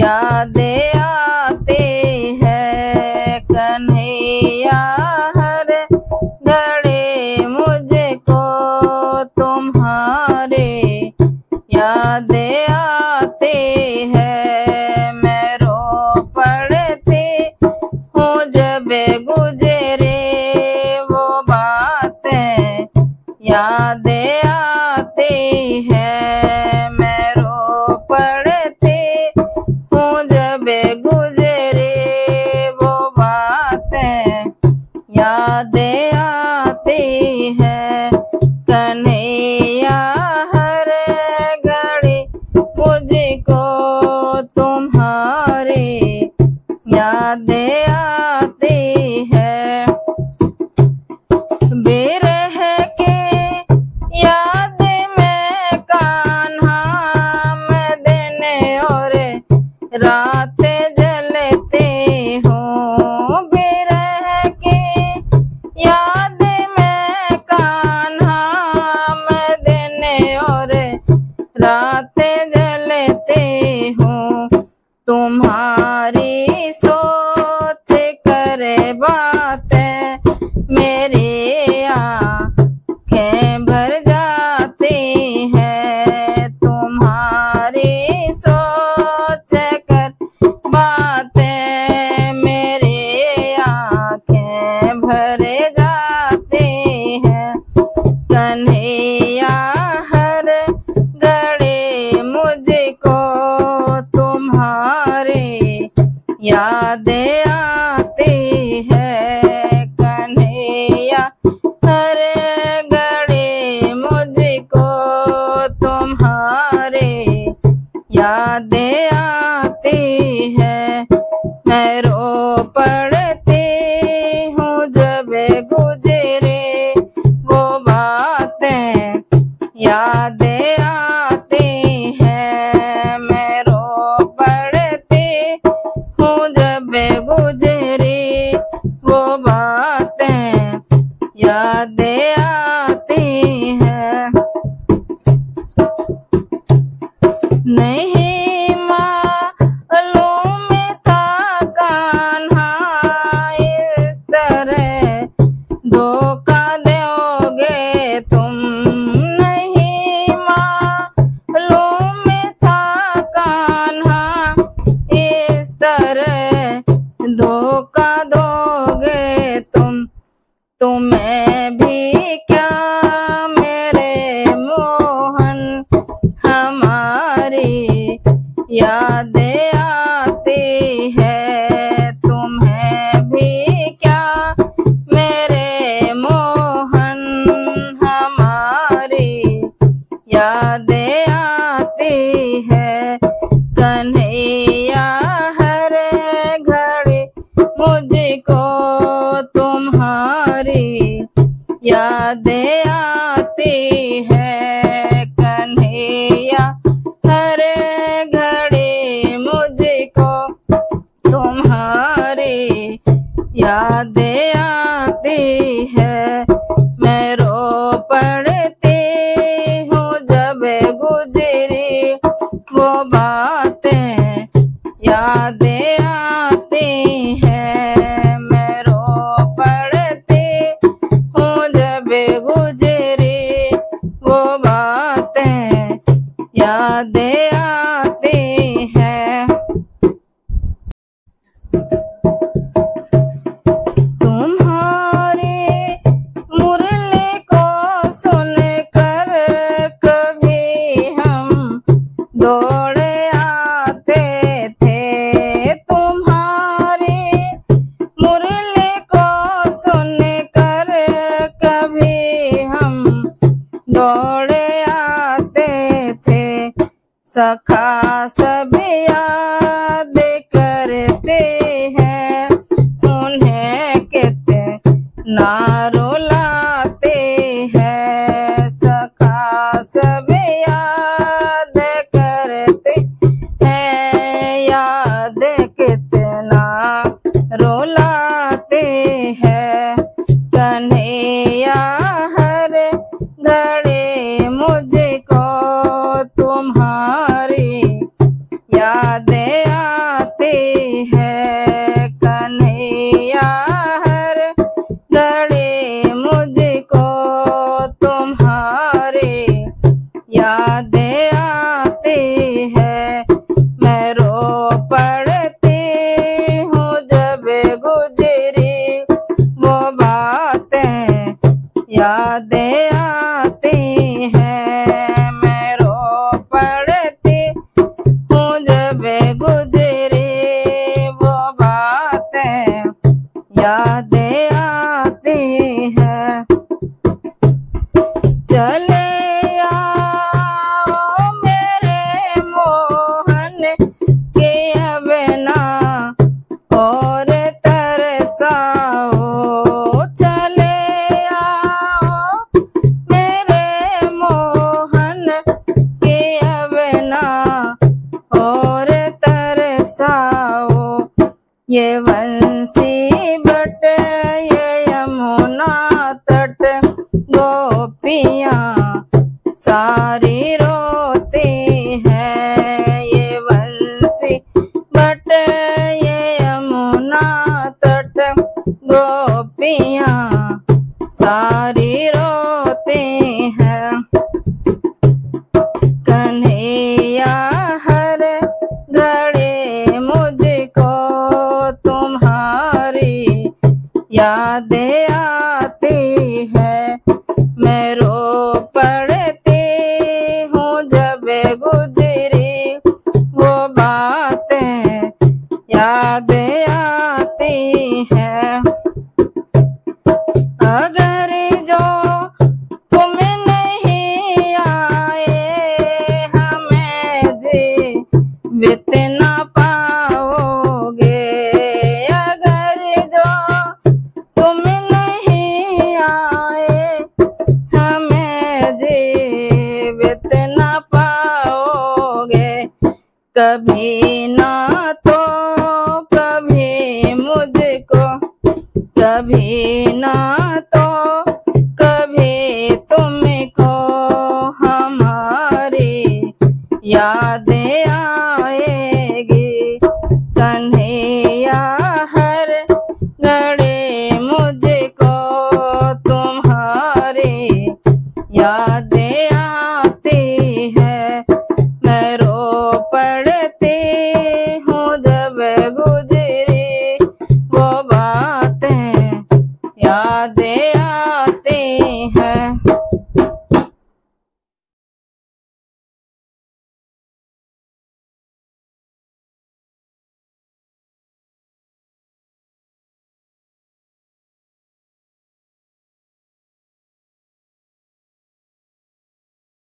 यादें आती है कन्हैया हर घड़ी मुझको तुम्हारी यादें आती है। मैं रो पड़ती हूँ जब गुजरे वो बातें यादें आती है। मैं रो पड़ती हूँ जब गुजरे वो बातें यादें आती है। कन्हैया हर घड़ी मुझको तुम्हारी यादें आती है। बिरह के याद में कान्हा मैं दिन और रात जलती हूँ। बिरह की याद में कान्हा मैं दिन और रात जलती हूँ। तुम्हारी सोच करे बातें मेरी आँखें भर जाती है। तुम्हारी सोच कर बातें मेरी आँखें भर जाती है। कन्हैया हर घड़ी मुझको तुम्हारी यादें आती है। कन्हैया हर घड़ी मुझको तुम्हारी यादें आती है। मैं रो पड़ती हूँ जब गुजरे वो बातें यादें आती है। मैं रो पड़ती हूँ जब गुजरी वो बातें यादें आती है। नहीं मालूम था कान्हा इस तरह धोखा दोगे तुम। नहीं मालूम था कान्हा इस तरह धोखा दोगे तुम। तुम्हें भी क्या मेरे मोहन हमारी यादें आती है। तुम्हें भी क्या मेरे मोहन हमारी यादें आती है। कन्हैया हर घड़ी मुझको तुम्हारी यादें आती है। कन्हैया हर घड़ी मुझको तुम्हारी यादें आती है। मैं रो पड़ती हूँ जब गुजरी वो बातें यादें आती है। मैं रो पड़ती हूँ जब गुजरी वो बातें यादें आती है। तुम्हारे मुरली को सुनकर कभी हम दौड़े आते थे। तुम्हारे मुरली को सुनकर कभी हम दौड़े आते थे। सखा सब याद करते हैं उन्हें कितना रुलाते हैं। सखा सब याद करते हैं याद कितना रुलाते हैं। कन्हैया हर घड़ी मुझको तुम्हारी यादें यादें आती है। मैं रो पड़ती हूँ जब गुजरी वो बातें, यादें आती है। चले आओ मेरे मोहन के अब ना और तरसाओ। चले आओ मेरे मोहन के अब ना और तरसाओ। ये वंशी बट ये यमुना तट गोपियाँ सारी रोती है। ये वंशी बट ये यमुना तट गोपियाँ सारी रोती है। कन्हैया हर घड़ी मुझको तुम्हारी यादें आती है। मैं रो पड़ती हूँ जब गुजरी वो बातें, यादें आती है। अगर जो तुम नहीं आए हमें जीवित ना पाओगे। अगर जो तुम नहीं आए हमें जीवित ना पाओगे। कभी ना तो कभी मुझको, कभी ना तो कभी तुमको हमारी यादें आएगी। कन्हैया हर घड़ी मुझको तुम्हारी यादें आती है। मैं रो पड़ती हूँ जब गुजरी वो बातें, यादें आती हैं।